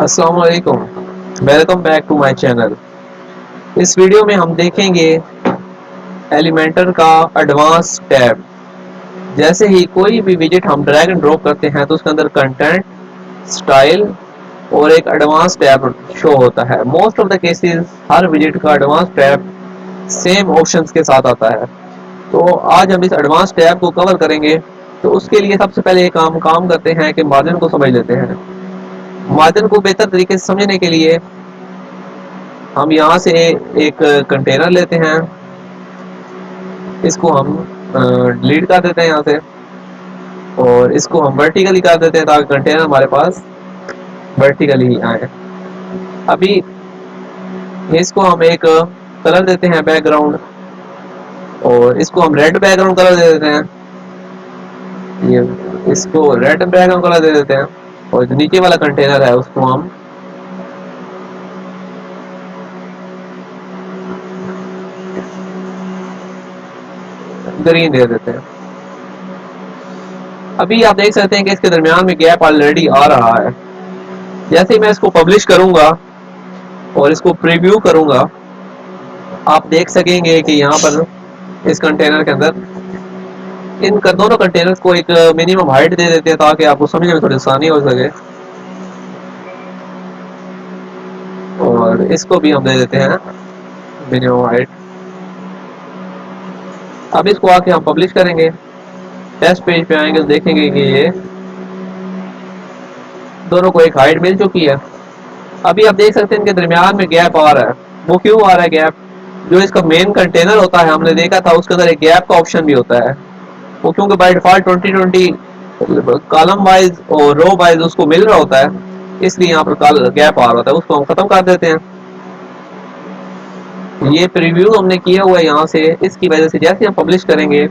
अस्सलाम वालेकुम। Welcome back to my channel. इस वीडियो में हम देखेंगे एलिमेंटर का एडवांस टैब। जैसे ही कोई भी विजेट हम ड्रैग एंड ड्रॉप करते हैं तो उसके अंदर कंटेंट, स्टाइल और एक एडवांस टैब शो होता है। मोस्ट ऑफ द केसेस हर विजेट का एडवांस टैब सेम ऑप्शंस के साथ आता है। तो आज हम इस एडवांस टैब को कवर करेंगे। तो उसके लिए सबसे पहले एक काम करते हैं कि मार्जिन को समझ लेते हैं। मार्जिन को बेहतर तरीके से समझने के लिए हम यहाँ से एक कंटेनर लेते हैं, इसको हम डिलीट कर देते हैं यहाँ से, और इसको हम वर्टिकली कर देते हैं ताकि कंटेनर हमारे पास वर्टिकली ही आए। अभी इसको हम एक कलर देते हैं बैकग्राउंड, और इसको हम रेड बैकग्राउंड कलर दे देते हैं। ये इसको रेड बैकग्राउंड कलर दे देते हैं, और जो नीचे वाला कंटेनर है उसको हम ग्रीन दे देते हैं। अभी आप देख सकते हैं कि इसके दरमियान में गैप ऑलरेडी आ रहा है। जैसे ही मैं इसको पब्लिश करूंगा और इसको प्रीव्यू करूंगा, आप देख सकेंगे कि यहाँ पर इस कंटेनर के अंदर इन दोनों कंटेनर्स को एक मिनिमम हाइट दे देते हैं ताकि आपको समझने में थोड़ी आसानी हो सके। और इसको भी हम दे देते हैं मिनिमम हाइट। अब इसको आके हम पब्लिश करेंगे, टेस्ट पेज पे आएंगे तो देखेंगे कि ये दोनों को एक हाइट मिल चुकी है। अभी आप देख सकते हैं इनके दरमियान में गैप आ रहा है। वो क्यों आ रहा है गैप? जो इसका मेन कंटेनर होता है, हमने देखा था उसके अंदर एक गैप का ऑप्शन भी होता है। वो क्योंकि बाय डिफॉल्ट 2020 कॉलम वाइज और रो वाइज उसको मिल रहा होता है, इसलिए यहाँ पर गैप आ रहा होता है। उसको हम खत्म कर देते हैं। ये प्रीव्यू हमने किया हुआ है यहाँ से, इसकी वजह से जैसे हम पब्लिश करेंगे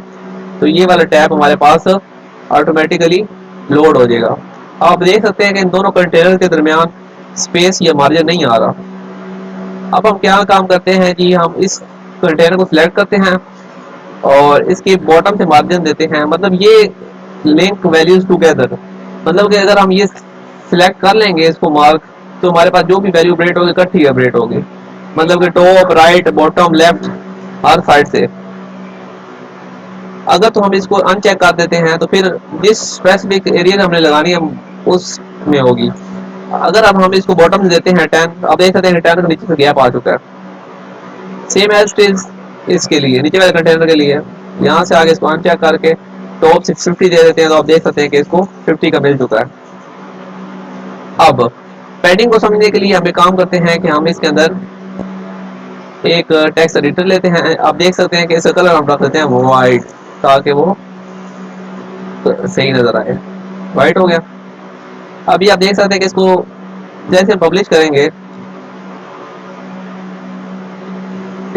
तो ये वाला टैब हमारे पास ऑटोमेटिकली लोड हो जाएगा। आप देख सकते हैं कि इन दोनों कंटेनर के दरमियान स्पेस या मार्जिन नहीं आ रहा। अब हम क्या काम करते हैं कि हम इस कंटेनर को सिलेक्ट करते हैं और इसके बॉटम से मार्जिन देते हैं। मतलब ये लिंक वैल्यूज टुगेदर, मतलब कि अगर हम ये सिलेक्ट कर लेंगे इसको मार्क, तो हमारे पास जो भी वैल्यू अपडेट होगी इकट्ठी अपडेट होगी। मतलब कि टॉप, राइट, बॉटम, लेफ्ट, हर साइड से। अगर तो हम इसको अनचेक कर देते हैं तो फिर जिस स्पेसिफिक एरिया हमने लगानी है उसमें होगी। अगर अब हम इसको बॉटम से देते हैं 10, अब देख सकते हैं 10 के नीचे से गैप आ चुका है। सेम एज इट इज इसके लिए, नीचे वाले कंटेनर के लिए यहाँ से आगे इसको अनचेक करके टॉप 650 दे देते हैं, तो आप देख सकते हैं कि इसको 50 का मिल चुका है। अब पैडिंग को समझने के लिए हम एक काम करते हैं कि हम इसके अंदर एक टेक्स्ट एडिटर लेते हैं। आप देख सकते हैं कि इसका कलर हम रख देते हैं वाइट, ताकि वो सही नजर आए। वाइट हो गया। अभी आप देख सकते हैं कि इसको जैसे पब्लिश करेंगे,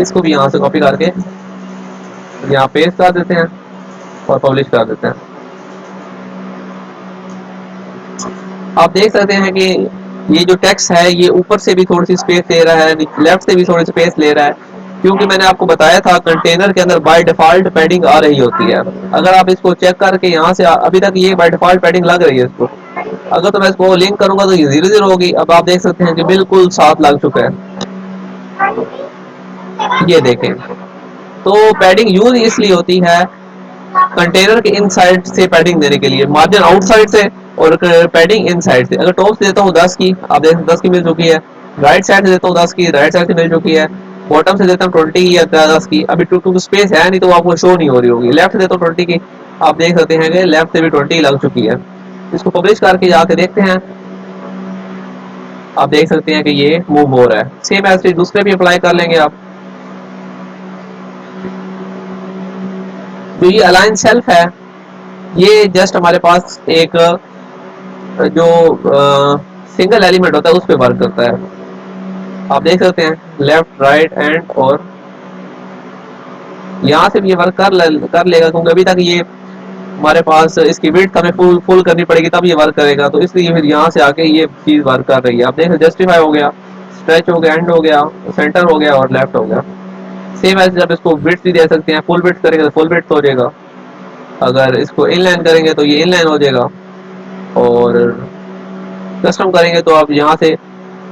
इसको भी यहाँ से कॉपी करके यहाँ पेस्ट कर देते हैं और पब्लिश कर देते हैं। आप देख सकते हैं कि ये जो टेक्स्ट है ये ऊपर से भी थोड़ी सी स्पेस ले रहा है, लेफ्ट से भी थोड़ी सी स्पेस ले रहा है, क्योंकि मैंने आपको बताया था कंटेनर के अंदर बाय डिफॉल्ट पैडिंग आ रही होती है। अगर आप इसको चेक करके यहाँ से, अभी तक ये बाय डिफॉल्ट पैडिंग लग रही है इसको, अगर तो मैं इसको लिंक करूंगा तो ये 0 0 होगी। अब आप देख सकते हैं कि बिल्कुल साथ लग चुका है। ये देखें, तो पैडिंग यूज इसलिए होती है कंटेनर के इनसाइड से पैडिंग देने के लिए, मार्जिन आउटसाइड से और पैडिंग इनसाइड से। अगर टॉप से देता हूँ 10 की, आप देख 10 की मिल चुकी है। राइट साइड से देता हूँ 10 की, राइट साइड से मिल चुकी है। बॉटम से देता हूँ 20 या 10 की, अभी टू स्पेस है नहीं तो आपको शो नहीं हो रही होगी। लेफ्ट से देता हूँ 20 की, आप देख सकते हैं कि लेफ्ट से भी 20 लग चुकी है। इसको पब्लिश करके जाके देखते हैं, आप देख सकते हैं कि ये मूव हो रहा है। सेम एज दूसरे भी अप्लाई कर लेंगे आप। जो ये अलाइन सेल्फ है, ये जस्ट हमारे पास एक जो सिंगल एलिमेंट होता है उस पर वर्क करता है। आप देख सकते हैं लेफ्ट, राइट एंड, और यहाँ से भी ये वर्क कर लेगा, क्योंकि अभी तक ये हमारे पास इसकी विड्थ हमें फुल करनी पड़ेगी तब ये वर्क करेगा। तो इसलिए फिर यहाँ से आके ये चीज वर्क कर रही है। आप देख जस्टिफाई हो गया, स्ट्रेच हो गया, एंड हो गया, सेंटर हो गया और लेफ्ट हो गया। सेम ऐसे जब इसको विड्थ भी दे सकते हैं, फुल विड्थ करेंगे तो फुल विड्थ हो जाएगा। अगर इसको इनलाइन करेंगे तो ये इनलाइन हो जाएगा। और कस्टम करेंगे तो आप यहाँ से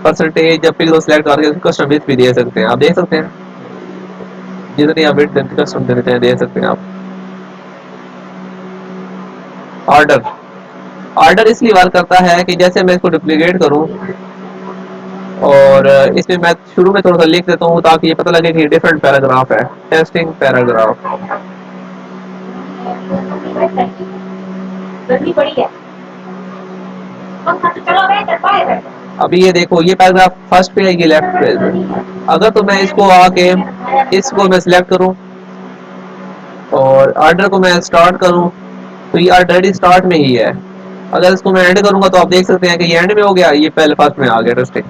परसेंटेज या पिक्सल सेलेक्ट करके कस्टम विड्थ भी दे सकते हैं। आप देख सकते हैं जितनी आप विड्थ कस्टम देते हैं दे सकते हैं आप। ऑर्डर ऑर्डर इसलिए वर्क करता है कि जैसे मैं इसको डुप्लीकेट करूं और इसमें मैं शुरू में थोड़ा सा लिख देता हूँ ताकि ये पता लगे कि डिफरेंट पैराग्राफ है। Testing paragraph. अभी ये देखो ये पैराग्राफ फर्स्ट पे है, ये लेफ्ट पे है। अगर तो मैं इसको आके इसको मैं सिलेक्ट करूं और ऑर्डर को मैं स्टार्ट करूं तो ये ऑलरेडी स्टार्ट में ही है। अगर इसको मैं एंड करूंगा तो आप देख सकते हैं कि ये एंड में हो गया, ये पहले फर्स्ट में आ गया टेस्टिंग।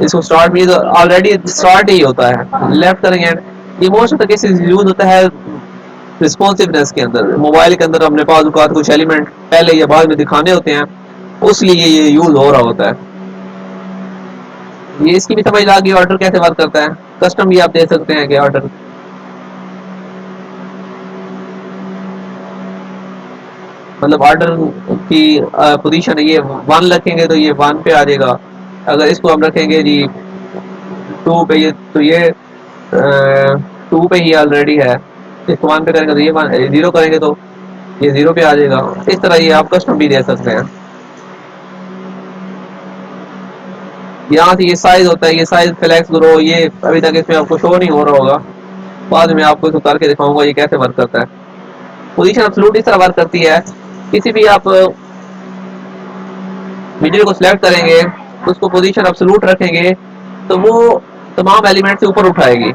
इसको स्टार्ट भी तो ऑलरेडी स्टार्ट ही होता है। लेफ्ट करेंगे एंड। ये most of the cases use होता है रिस्पॉन्सिवनेस के अंदर। मोबाइल के अंदर अपने पास कुछ एलिमेंट पहले या बाद में दिखाने होते हैं, उसलिए ये यूज हो रहा होता है। ये इसकी भी समझ आ गई ऑर्डर कैसे वर्क करता है। कस्टम भी आप दे सकते हैं कि ऑर्डर मतलब ऑर्डर की पोजीशन ये 1 रखेंगे तो ये 1 पे आ जाएगा। अगर इसको हम रखेंगे जी 2 पे, ये तो ये 2 पे ही ऑलरेडी है। इसको 1 पे करेंगे तो ये 0 करेंगे तो ये 0 पे आ जाएगा। इस तरह ये आप कस्टम भी दे सकते हैं। यहाँ से ये साइज होता है, ये साइज फ्लेक्स ग्रो, ये अभी तक इसमें आपको शो नहीं हो रहा होगा, बाद में आपको इसको करके दिखाऊंगा ये कैसे वर्क करता है। पोजीशन एब्सोल्यूट इस तरह वर्क करती है, किसी भी आप वीडियो को सिलेक्ट करेंगे उसको पोजीशन एब्सोल्यूट रखेंगे तो वो तमाम एलिमेंट से ऊपर उठाएगी।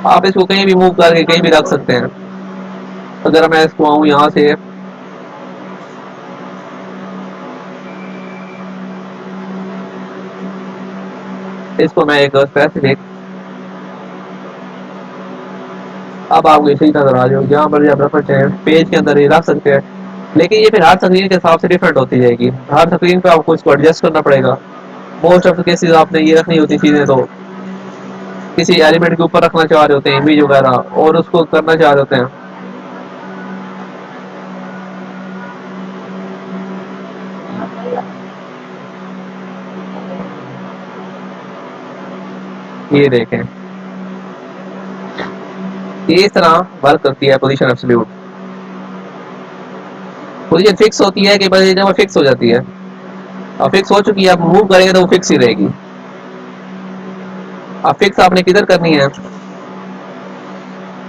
आप इसको कहीं भी मूव करके कहीं भी रख सकते हैं। अगर मैं इसको आऊँ यहाँ से इसको मैं एक स्पेसिफिक, अब आपको इसी नजर आ जाओ जहाँ पर आप रखना चाहें पेज के अंदर ही रख सकते हैं। लेकिन ये फिर हर स्क्रीन के हिसाब से डिफरेंट होती जाएगी, हर स्क्रीन पे आपको इसको एडजस्ट करना पड़ेगा। मोस्ट ऑफ केसेस आपने ये रखनी होती चीजें तो किसी एलिमेंट के ऊपर रखना चाह रहे होते हैं इमेज वगैरह और उसको करना चाह रहे होते हैं। ये देखें ये इस तरह वर्क करती है पोजीशन एब्सोल्यूट। पोजीशन फिक्स होती है कि बस जब फिक्स हो जाती है, अब फिक्स हो चुकी है, आप मूव करेंगे तो वो फिक्स ही रहेगी। अब फिक्स आपने किधर करनी है,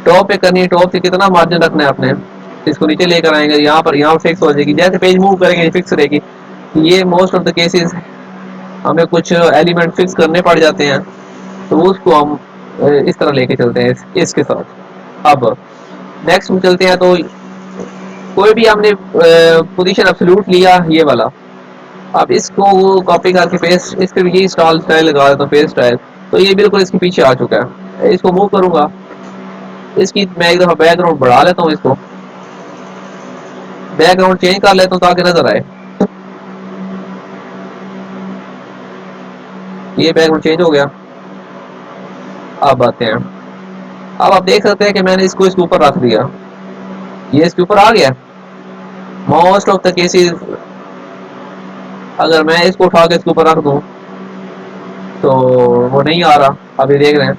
टॉप पे करनी है। टॉप से कितना मार्जिन रखना है आपने, इसको नीचे लेकर आएंगे यहाँ पर, यहाँ फिक्स हो जाएगी। जैसे पेज मूव करेंगे फिक्स रहेगी। ये मोस्ट ऑफ द केसेस हमें कुछ एलिमेंट फिक्स करने पड़ जाते हैं तो उसको हम इस तरह लेके चलते हैं इसके साथ। अब नेक्स्ट में चलते हैं तो कोई भी हमने पोजीशन एब्सोल्यूट लिया ये वाला, अब इसको कॉपी करके पेस्ट इसके ये स्टाइल स्टाइल लगा देता हूँ पेस्ट स्टाइल, तो ये बिल्कुल इसके पीछे आ चुका है। इसको मूव करूंगा, इसकी मैं एक दफा बैकग्राउंड बढ़ा लेता हूँ, इसको बैकग्राउंड चेंज कर लेता हूँ ताकि नजर आए। ये बैकग्राउंड चेंज हो गया। अब आते हैं, अब आप देख सकते हैं कि मैंने इसको इसके ऊपर रख दिया, ये इसके ऊपर आ गया। मोस्ट ऑफ द केसेस अगर मैं इसको उठा के इसके ऊपर रख दूं तो वो नहीं आ रहा। अभी देख रहे हैं,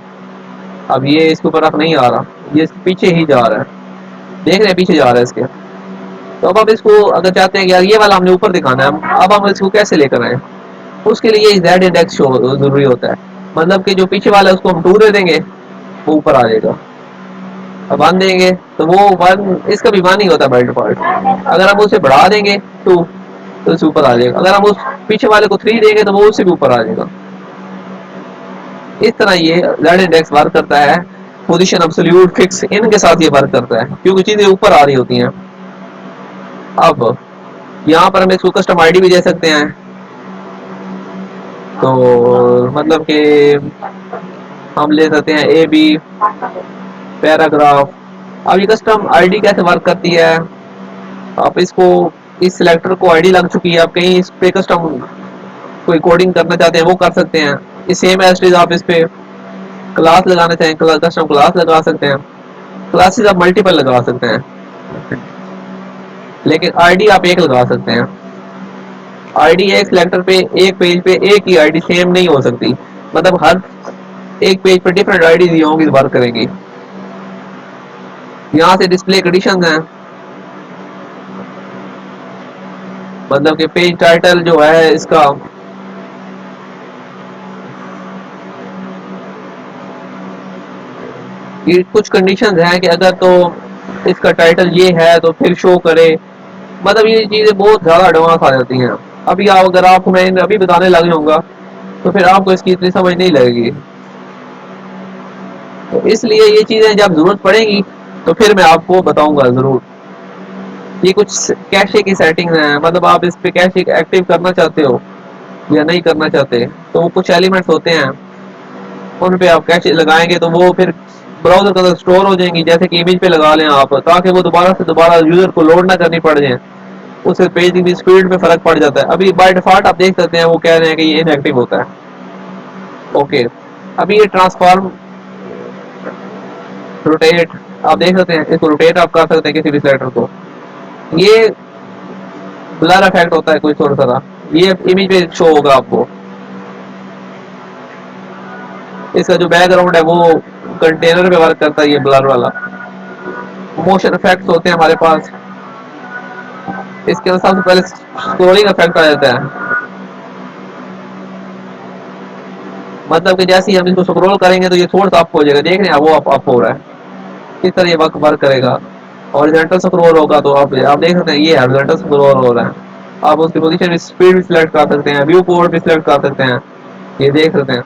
अब ये इसके ऊपर रख नहीं आ रहा, ये इसके पीछे ही जा रहा है। देख रहे हैं पीछे जा रहा है इसके। तो अब आप इसको अगर चाहते हैं कि यार ये वाला हमने ऊपर दिखाना है, अब हम इसको कैसे लेकर आए, उसके लिए Z इंडेक्स शो जरूरी होता है। मतलब कि जो पीछे वाला है उसको हम 2 दे देंगे, वो ऊपर आ जाएगा। अब 1 देंगे तो वो 1 इसका भी 1 ही होता है बाय डिफॉल्ट। अगर हम उसे बढ़ा देंगे 2 तो उससे ऊपर आ जाएगा। अगर हम उस पीछे वाले को 3 देंगे तो वो उससे भी ऊपर आ जाएगा। इस तरह ये Z इंडेक्स वर्क करता है। पोजीशन एब्सोल्यूट फिक्स इनके साथ ये वर्क करता है क्योंकि चीजें ऊपर आ रही होती हैं। अब यहाँ पर हम इसको कस्टम आईडी भी दे सकते हैं, तो मतलब कि हम ले सकते हैं AB पैराग्राफ। अब ये कस्टम आईडी कैसे वर्क करती है, आप इसको इस सिलेक्टर को आईडी लग चुकी है, आप कहीं इस पे कस्टम कोई कोडिंग करना चाहते हैं वो कर सकते हैं। इस सेम एज आप इस पे क्लास लगाना चाहें कस्टम क्लास लगा सकते हैं। क्लासेस आप मल्टीपल लगा सकते हैं लेकिन आईडी आप एक लगा सकते हैं। आईडी एक सिलेक्टर पे, एक पेज पे एक ही आईडी सेम नहीं हो सकती, मतलब हर एक पेज पे डिफरेंट आईडी होंगी, वर्क करेंगी। यहाँ से डिस्प्ले कंडीशन हैं, मतलब कि पेज टाइटल जो है इसका, ये कुछ कंडीशंस हैं कि अगर तो इसका टाइटल ये है तो फिर शो करे, मतलब ये चीज़ें बहुत ज़्यादा एडवांस आ जाती हैं। अभी आप, अगर आपको मैं अभी बताने लग जाऊंगा तो फिर आपको इसकी इतनी समझ नहीं लगेगी, तो इसलिए ये चीज़ें जब ज़रूरत पड़ेगी तो फिर मैं आपको बताऊंगा ज़रूर। ये कुछ कैशे की सेटिंग्स हैं, मतलब आप इस पे कैशे एक्टिव करना चाहते हो या नहीं करना चाहते, तो वो कुछ एलिमेंट्स होते हैं, उन पे आप कैशे लगाएंगे तो वो फिर ब्राउजर के अंदर स्टोर हो जाएंगी, जैसे कि इमेज पे लगा लें आप, ताकि वो दोबारा से दोबारा यूजर को लोड ना करनी पड़ जाए, उससे पेज की स्पीड में फर्क पड़ जाता है। अभी बाय डिफॉल्ट आप देख सकते हैं वो कह रहे हैं कि ये इनएक्टिव होता है। ओके, अभी ये ट्रांसफॉर्म रोटेट, आप देख सकते हैं इसको रोटेट आप कर सकते हैं किसी भी स्लाइडर को। ये ब्लर इफेक्ट होता है कोई थोड़ा सा, ये इमेज पे शो होगा आपको। इसका जो बैकग्राउंड है वो कंटेनर पे वर्क करता है, ये ब्लर वाला। मोशन इफेक्ट्स होते हैं हमारे पास, इसके अंदर सबसे पहले स्क्रोलिंग इफेक्ट आ जाता है, मतलब कि जैसे ही हम इसको स्क्रॉल करेंगे तो ये थोड़ा सा अप हो जाएगा, देख रहे हैं वो अप हो रहा है, इस तरह ये वर्क करेगा। हॉरिजॉन्टल स्क्रॉल होगा तो आप देख सकते हैं ये हॉरिजॉन्टल स्क्रॉल हो रहा है। आप उसकी पोजीशन स्पीड भी सिलेक्ट कर सकते हैं, व्यू पोर्ट भी सिलेक्ट कर सकते हैं, ये देख सकते हैं।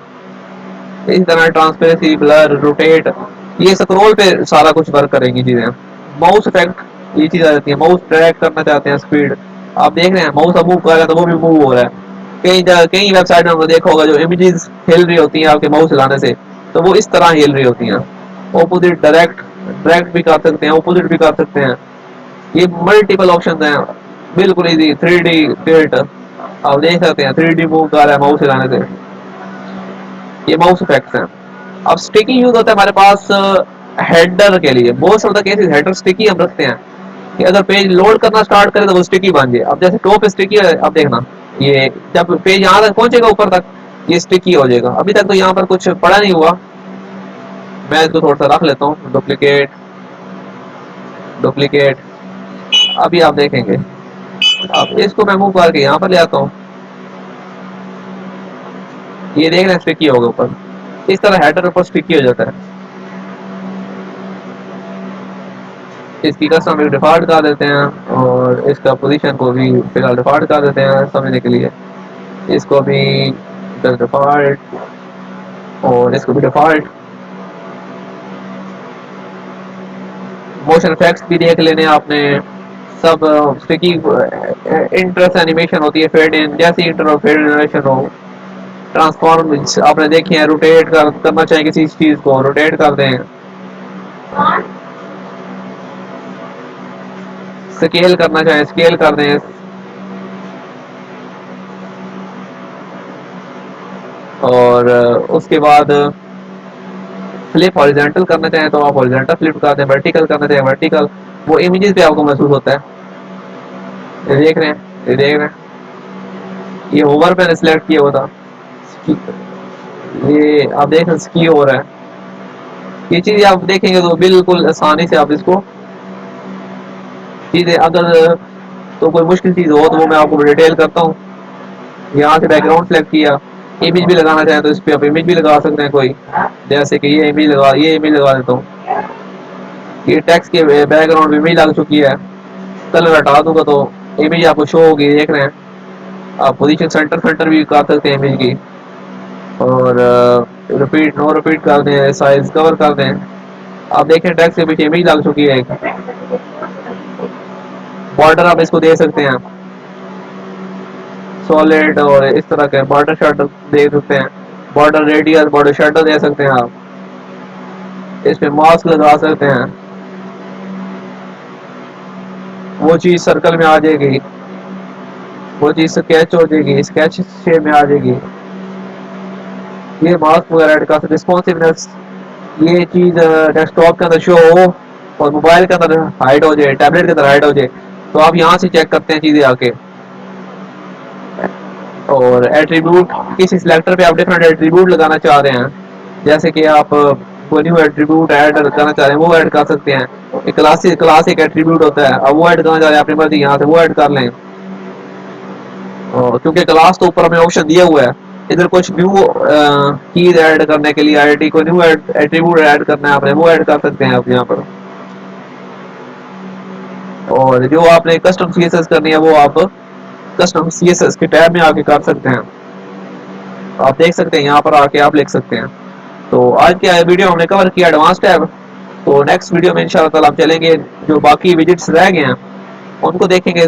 इस तरह ट्रांसपेरेंसी, ब्लर, रोटेट, ये स्क्रॉल पे सारा कुछ वर्क करेंगी चीजें। माउस इफेक्ट ये चीज आ जाती है, माउस ट्रैक करना चाहते हैं स्पीड, आप देख रहे हैं माउस अब मूव कर रहा है तो वो भी मूव हो रहा है। कई वेबसाइट में आपने देखा होगा जो इमेजेस हिल रही होती हैं आपके माउस हिलाने से, तो वो इस तरह हिल रही होती हैं। ऑपोजिट, डायरेक्ट, डायरेक्ट भी कर सकते हैं, ऑपोजिट भी कर सकते हैं, ये मल्टीपल ऑप्शन हैं, बिल्कुल इजी। 3D टिल्ट, आप देख सकते हैं 3D मूव कर रहा है माउस हिलाने से, ये माउस इफेक्ट्स हैं। अब स्टिकी यूज होता है हमारे पास हेडर के लिए, बहुत सारे केसेस हेडर स्टिकी हम रखते हैं कि अगर पेज लोड करना स्टार्ट करे तो वो स्टिकी बन जाए। अब जैसे टॉप पे स्टिकी है, अब देखना ये जब पेज यहाँ तक पहुंचेगा ऊपर तक ये स्टिकी हो जाएगा। अभी तक तो यहाँ पर कुछ पड़ा नहीं हुआ, मैं इसको थोड़ा सा रख लेता हूँ, डुप्लीकेट, डुप्लीकेट। अभी आप देखेंगे, अब इसको मैं मूव करके यहाँ पर ले आता हूँ, ये देख रहे हैं स्टिकी होगा ऊपर, इस तरह हेडर ऊपर स्टिकी हो जाता है। इसकी कस्टम भी डिफॉल्ट कर देते हैं और इसका पोजीशन को भी फिलहाल डिफॉल्ट कर देते हैं समझने के लिए, इसको भी डिफॉल्ट और इसको भी डिफॉल्ट। मोशन इफेक्ट्स भी देख लेने आपने सब, स्टिकी इंटरेस्ट एनिमेशन होती है, फेड इन, जैसे इंटर और फेड एनिमेशन हो। ट्रांसफॉर्म आपने देखी है, रोटेट करना चाहिए किसी चीज को रोटेट कर दें, स्केल करना चाहे स्केल कर दें, और उसके बाद फ्लिप हॉरिजॉन्टल करना चाहें तो आप हॉरिजॉन्टल फ्लिप कर दें, वर्टिकल करना चाहें वर्टिकल, वो इमेजेस पे आपको महसूस होता है। ये देख रहे हैं, ये देख रहे हैं, ये होवर मैंने सिलेक्ट किया हुआ था, ये आप देख रहे हैं स्की हो रहा है। ये चीज़ आप देखेंगे तो बिल्कुल आसानी से आप इसको चीज़ें, अगर तो कोई मुश्किल चीज़ हो तो वो मैं आपको डिटेल करता हूँ। यहाँ से बैकग्राउंड सेलेक्ट किया, इमेज भी लगाना चाहें तो इस पर आप इमेज भी लगा सकते हैं कोई, जैसे कि ये इमेज लगा देता हूँ, ये टेक्स्ट के बैकग्राउंड में इमेज लग चुकी है, कलर हटा दूंगा तो इमेज आपको शो होगी, देख रहे हैं। आप पोजीशन सेंटर फिल्टर भी कर सकते हैं इमेज की, और रिपीट नो रिपीट कर दें, साइज कवर कर दें। आप देखें टेक्स्ट के पीछे इमेज लग चुकी है, बॉर्डर आप इसको दे सकते हैं सॉलिड, और इस तरह के बॉर्डर शर्टर दे सकते हैं, बॉर्डर रेडियस, बॉर्डर शर्टर दे सकते हैं आप, इस पे मास्क लगा सकते हैं, वो चीज़ सर्कल में आ जाएगी, वो चीज़ स्केच हो जाएगी, स्केच शेप में आ जाएगी। ये मास्क वगैरह का रिस्पॉन्सिवनेस, ये चीज़ डेस्कटॉप के अंदर शो हो और मोबाइल के अंदर हाइड हो जाए, टैबलेट के अंदर हाइड हो जाए, तो आप यहाँ से चेक करते हैं चीज़ें आके। और एट्रीब्यूट, किसी सिलेक्टर पे आप डिफरेंट एट्रीब्यूट लगाना चाह रहे हैं, जैसे कि आप कोई न्यू एट्रीब्यूट ऐड करना चाह रहे हैं वो ऐड कर सकते हैं। एक क्लास एक एट्रीब्यूट होता है, अब वो ऐड करना चाह रहे हैं अपनी मर्जी, यहाँ से वो ऐड कर लें। और क्योंकि क्लास तो ऊपर हमें ऑप्शन दिया हुआ है, इधर कुछ न्यू कीज ऐड करने के लिए आईडी को न्यू एट्रीब्यूट ऐड करना है आपने, वो ऐड कर सकते हैं आप यहाँ पर। और जो आपने कस्टम सीएसएस करनी है वो आप कस्टम सीएसएस के टैब में आके कर सकते हैं। आप देख सकते हैं यहाँ पर आके आप लिख सकते हैं। तो आज के वीडियो हमने कवर किया एडवांस टैब। तो नेक्स्ट वीडियो में इंशाल्लाह ताला हम चलेंगे, जो बाकी विजिट्स रह गए हैं उनको देखेंगे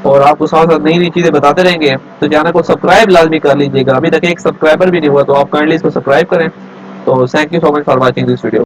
और आपको साथ साथ नई नई चीज़ें बताते रहेंगे। तो चैनल को सब्सक्राइब लाजमी कर लीजिएगा, अभी तक एक सब्सक्राइबर भी नहीं हुआ तो आप काइंडली इसको सब्सक्राइब करें। तो thank you so much for watching this video.